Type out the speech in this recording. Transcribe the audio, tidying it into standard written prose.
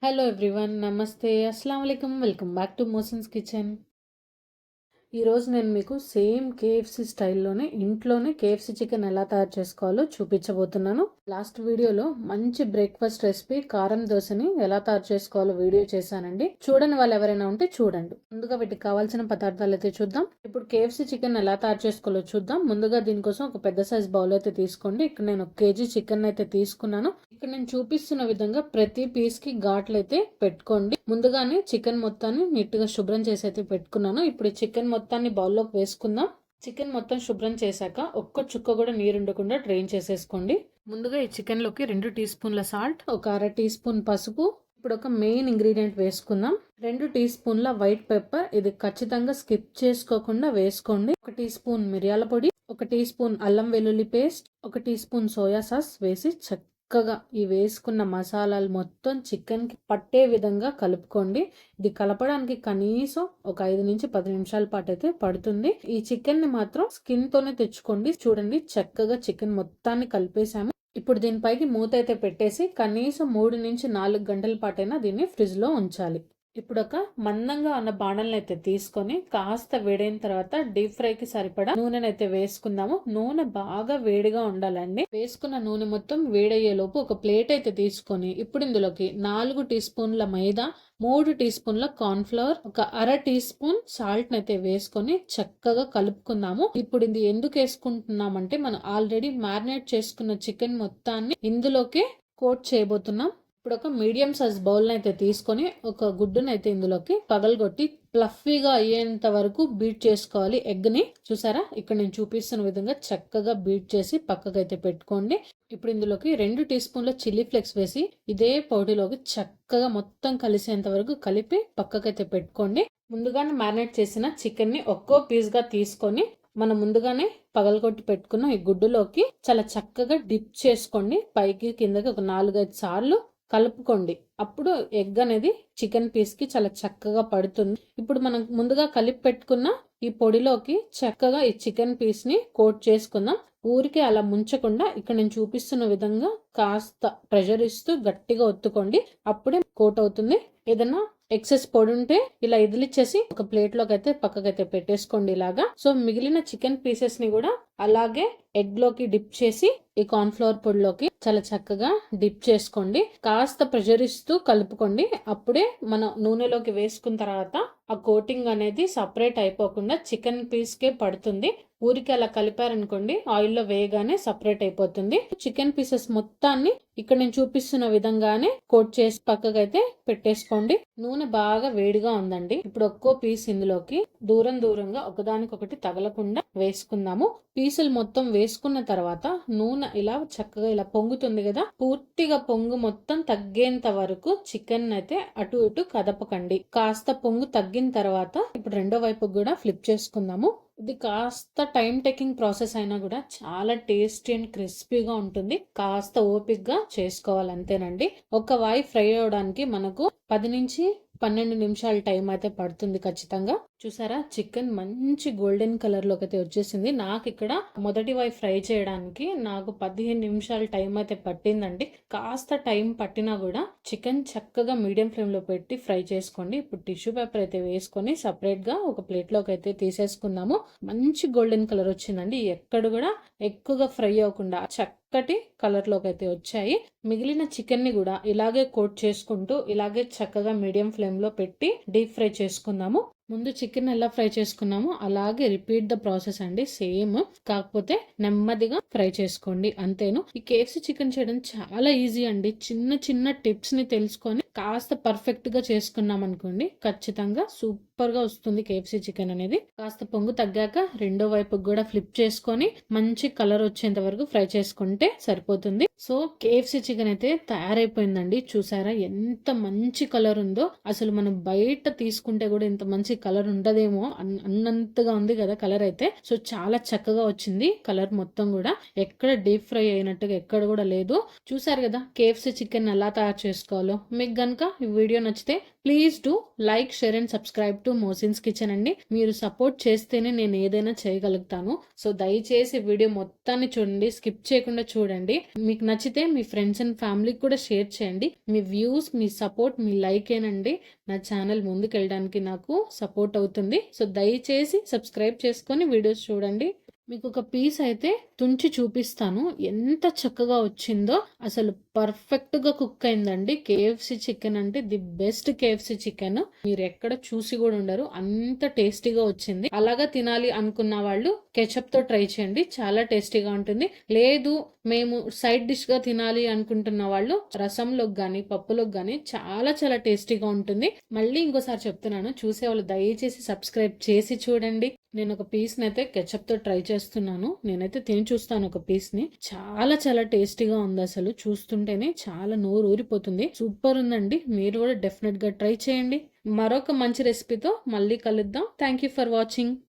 Hello everyone, namaste, అస్సలం వాలేకుమ్. Welcome back to Mohsin's kitchen. ఈరోజు నేను మీకు సేమ్ కేఎఫ్సి స్టైల్లోనే ఇంట్లోనే కేఎఫ్సి చికెన్ ఎలా తయారు చేసుకోవాలో చూపించబోతున్నాను. లాస్ట్ వీడియోలో మంచి బ్రేక్ఫాస్ట్ రెసిపీ కారం దోశని ఎలా తయారు చేసుకోవాలో వీడియో చేశానండి. చూడని వాళ్ళు ఎవరైనా ఉంటే చూడండి. ముందుగా వీటికి కావాల్సిన పదార్థాలు అయితే చూద్దాం. ఇప్పుడు కేఎఫ్సి చికెన్ ఎలా తయారు చేసుకోవాలో చూద్దాం. ముందుగా దీనికోసం ఒక పెద్ద సైజ్ బౌల్ అయితే తీసుకోండి. ఇక్కడ నేను 1 కేజీ చికెన్ అయితే తీసుకున్నాను. ఇక్కడ నేను చూపిస్తున్న విధంగా ప్రతి పీస్ కి ఘాట్లు అయితే పెట్టుకోండి. ముందుగానే చికెన్ మొత్తాన్ని నీట్ గా శుభ్రం చేసి అయితే పెట్టుకున్నాను. ఇప్పుడు చికెన్ మొత్తాన్ని బౌల్లోకి వేసుకుందాం. చికెన్ మొత్తం శుభ్రం చేశాక ఒక్క చుక్క కూడా నీరు ఉండకుండా డ్రైన్ చేసేసుకోండి. ముందుగా ఈ చికెన్ లోకి 2 టీ స్పూన్ల సాల్ట్, ఒక 1/2 టీ స్పూన్ పసుపు, ఇప్పుడు ఒక మెయిన్ ఇంగ్రీడియంట్ వేసుకుందాం. 2 టీ స్పూన్ల వైట్ పెప్పర్, ఇది ఖచ్చితంగా స్కిప్ చేసుకోకుండా వేసుకోండి. 1 టీ స్పూన్ మిరియాల పొడి, 1 టీ స్పూన్ అల్లం వెల్లుల్లి paste, 1 teaspoon soya sauce వేసి చక్కగా ఈ వేసుకున్న మసాలాలు మొత్తం చికెన్ కి పట్టే విధంగా కలుపుకోండి. ఇది కలపడానికి కనీసం ఒక 5 నుంచి 10 నిమిషాల పాటు అయితే పడుతుంది. ఈ చికెన్ ని మాత్రం స్కిన్ తోనే తెచ్చుకోండి. చూడండి, చక్కగా చికెన్ మొత్తాన్ని కలిపేసాము. ఇప్పుడు దీనిపైకి మూత అయితే పెట్టేసి కనీసం 3 నుంచి 4 గంటల పాటైనా దీన్ని ఫ్రిడ్జ్ లో ఉంచాలి. ఇప్పుడు ఒక మందంగా ఉన్న బాణల్ని అయితే తీసుకొని కాస్త వేడైన తర్వాత డీప్ ఫ్రైకి సరిపడా నూనెనైతే వేసుకుందాము. నూనె బాగా వేడిగా ఉండాలండి. వేసుకున్న నూనె మొత్తం వేడయ్యే లోపు ఒక ప్లేట్ అయితే తీసుకొని ఇప్పుడు ఇందులోకి 4 టీ స్పూన్ల మైదా, 3 టీ స్పూన్ల కార్న్ ఫ్లవర్, ఒక 1/2 టీ స్పూన్ సాల్ట్ అయితే వేసుకొని చక్కగా కలుపుకుందాము. ఇప్పుడు ఇది ఎందుకు వేసుకుంటున్నామంటే మనం ఆల్రెడీ మ్యారినేట్ చేసుకున్న చికెన్ మొత్తాన్ని ఇందులోకి కోట్ చేయబోతున్నాం. ఇప్పుడు ఒక మీడియం సైజ్ బౌల్ అయితే తీసుకొని ఒక గుడ్డుని అయితే ఇందులోకి పగలగొట్టి ఫ్లఫీగా అయ్యేంత వరకు బీట్ చేసుకోవాలి. ఎగ్ ని చూసారా, ఇక్కడ నేను చూపిస్తున్న విధంగా చక్కగా బీట్ చేసి పక్కకైతే పెట్టుకోండి. ఇప్పుడు ఇందులోకి 2 టీ స్పూన్ల చిల్లీ ఫ్లేక్స్ వేసి ఇదే పొడిలోకి చక్కగా మొత్తం కలిసేంత వరకు కలిపి పక్కకైతే పెట్టుకోండి. ముందుగానే మ్యారినేట్ చేసిన చికెన్ ని ఒక్కో పీస్ గా తీసుకొని మనం ముందుగానే పగలగొట్టి పెట్టుకున్న ఈ గుడ్డులోకి చాలా చక్కగా డిప్ చేసుకోండి. పైకి కిందకి ఒక 4-5 సార్లు కలుపుకోండి. అప్పుడు ఎగ్ అనేది చికెన్ పీస్ కి చాలా చక్కగా పడుతుంది. ఇప్పుడు మనం ముందుగా కలిపి పెట్టుకున్న ఈ పొడిలోకి చక్కగా ఈ చికెన్ పీస్ ని కోట్ చేసుకుందాం. ఊరికే అలా ముంచకుండా ఇక్కడ నేను చూపిస్తున్న విధంగా కాస్త ప్రెషర్ ఇస్తూ గట్టిగా ఒత్తుకోండి. అప్పుడే కోట్ అవుతుంది. ఏదైనా ఎక్సెస్ పొడి ఉంటే ఇలా ఇదిలిచ్చేసి ఒక ప్లేట్ లోకి అయితే పక్కకైతే పెట్టేసుకోండి ఇలాగా. సో మిగిలిన చికెన్ పీసెస్ ని కూడా అలాగే ఎగ్ లోకి డిప్ చేసి ఈ కార్న్ ఫ్లవర్ పొడిలోకి చాలా చక్కగా డిప్ చేసుకోండి. కాస్త ప్రెషర్ ఇస్తూ కలుపుకోండి. అప్పుడే మనం నూనెలోకి వేసుకున్న తర్వాత ఆ కోటింగ్ అనేది సపరేట్ అయిపోకుండా చికెన్ పీస్ కే పడుతుంది. ఊరికి అలా కలిపారనుకోండి, ఆయిల్లో వేయగానే సపరేట్ అయిపోతుంది. చికెన్ పీసెస్ మొత్తాన్ని ఇక్కడ నేను చూపిస్తున్న విధంగానే కోట్ చేసి పక్కకైతే పెట్టేసుకోండి. నూనె బాగా వేడిగా ఉందండి. ఇప్పుడు ఒక్కో పీస్ ఇందులోకి దూరంగా ఒకదానికొకటి తగలకుండా వేసుకుందాము. పీసులు మొత్తం వేసుకున్న తర్వాత నూనె ఇలా చక్కగా ఇలా పొంగుతుంది కదా, పూర్తిగా పొంగు మొత్తం తగ్గేంత వరకు చికెన్ అయితే అటు ఇటు కదపకండి. కాస్త పొంగు తగ్గిన తర్వాత ఇప్పుడు రెండో వైపు కూడా ఫ్లిప్ చేసుకుందాము. ఇది కాస్త టైం టేకింగ్ ప్రాసెస్ అయినా కూడా చాలా టేస్టీ అండ్ క్రిస్పీగా ఉంటుంది. కాస్త ఓపిక్గా చేసుకోవాలి అంతేనండి. ఒక వాయి ఫ్రై అవడానికి మనకు 10 నుంచి 12 నిమిషాల టైం అయితే పడుతుంది ఖచ్చితంగా. చూసారా, చికెన్ మంచి గోల్డెన్ కలర్ లోకి అయితే వచ్చేసింది. నాకు ఇక్కడ మొదటి వాయి ఫ్రై చేయడానికి నాకు 15 నిమిషాల టైం అయితే పట్టిందండి. కాస్త టైం పట్టినా కూడా చికెన్ చక్కగా మీడియం ఫ్లేమ్ లో పెట్టి ఫ్రై చేసుకోండి. ఇప్పుడు టిష్యూ పేపర్ అయితే వేసుకొని సపరేట్ గా ఒక ప్లేట్ లోకి అయితే తీసేసుకుందాము. మంచి గోల్డెన్ కలర్ వచ్చిందండి. ఎక్కడ కూడా ఎక్కువగా ఫ్రై అవ్వకుండా చక్కటి కలర్ లోకి అయితే వచ్చాయి. మిగిలిన చికెన్ ని కూడా ఇలాగే కోట్ చేసుకుంటూ ఇలాగే చక్కగా మీడియం ఫ్లేమ్ లో పెట్టి డీప్ ఫ్రై చేసుకుందాము. ముందు చికెన్ ఎలా ఫ్రై చేసుకున్నామో అలాగే రిపీట్ ద ప్రాసెస్ అండి, సేమ్. కాకపోతే నెమ్మదిగా ఫ్రై చేసుకోండి అంతేను. ఈ కేఎఫ్సి చికెన్ చేయడం చాలా ఈజీ అండి. చిన్న చిన్న టిప్స్ ని తెలుసుకొని కాస్త పర్ఫెక్ట్ గా చేసుకున్నాం అనుకోండి, ఖచ్చితంగా సూపర్ గా వస్తుంది కేఎఫ్సి చికెన్ అనేది. కాస్త పొంగు తగ్గాక రెండో వైపు కూడా ఫ్లిప్ చేసుకొని మంచి కలర్ వచ్చేంత వరకు ఫ్రై చేసుకుంటే సరిపోతుంది. సో కేఎఫ్సి చికెన్ అయితే తయారైపోయిందండి. చూసారా ఎంత మంచి కలర్ ఉందో. అసలు మనం బయట తీసుకుంటే కూడా ఇంత మంచి కలర్ ఉండదేమో అన్నంతగా ఉంది కదా కలర్ అయితే. సో చాలా చక్కగా వచ్చింది కలర్ మొత్తం కూడా. ఎక్కడ డీప్ ఫ్రై అయినట్టుగా ఎక్కడ కూడా లేదు. చూసారు కదా కేఎఫ్సి చికెన్ ఎలా తయారు చేసుకోవాలో. మీకు గనుక ఈ వీడియో నచ్చితే please do like, share and subscribe to Mohsin's kitchen అండి. మీరు సపోర్ట్ చేస్తేనే నేను ఏదైనా చేయగలుగుతాను. సో దయచేసి వీడియో మొత్తాన్ని చూడండి, స్కిప్ చేయకుండా చూడండి. మీకు నచ్చితే మీ ఫ్రెండ్స్ అండ్ ఫ్యామిలీకి కూడా షేర్ చేయండి. మీ వ్యూస్, మీ సపోర్ట్, మీ లైకేనండి నా ఛానల్ ముందుకెళ్ళడానికి నాకు సపోర్ట్ అవుతుంది. సో దయచేసి సబ్స్క్రైబ్ చేసుకొని వీడియోస్ చూడండి. మీకు ఒక పీస్ అయితే తుంచి చూపిస్తాను, ఎంత చక్కగా వచ్చిందో. అసలు పర్ఫెక్ట్ గా కుక్ అయిందండి. కేఎఫ్సి చికెన్ అంటే ది బెస్ట్ కేఎఫ్సి చికెన్. మీరు ఎక్కడ చూసి కూడా ఉండరు, అంత టేస్టీగా వచ్చింది. అలాగా తినాలి అనుకున్న వాళ్ళు కెచప్ తో ట్రై చేయండి, చాలా టేస్టీగా ఉంటుంది. లేదు మేము సైడ్ డిష్ గా తినాలి అనుకుంటున్న వాళ్ళు రసంలోకి గానీ పప్పులోకి గానీ చాలా చాలా టేస్టీగా ఉంటుంది. మళ్ళీ ఇంకోసారి చెప్తున్నాను, చూసే వాళ్ళు దయచేసి సబ్స్క్రైబ్ చేసి చూడండి. నేను ఒక పీస్ అయితే కెచప్ తో ట్రై చేస్తున్నాను. నేనైతే తిని చూస్తాను ఒక పీస్ ని. చాలా చాలా టేస్టీగా ఉంది. అసలు చూస్తుంటేనే చాలా నోరు ఊరిపోతుంది. సూపర్ ఉందండి. మీరు కూడా డెఫినెట్ గా ట్రై చేయండి. మరొక మంచి రెసిపీతో మళ్ళీ కలుద్దాం. Thank you for watching.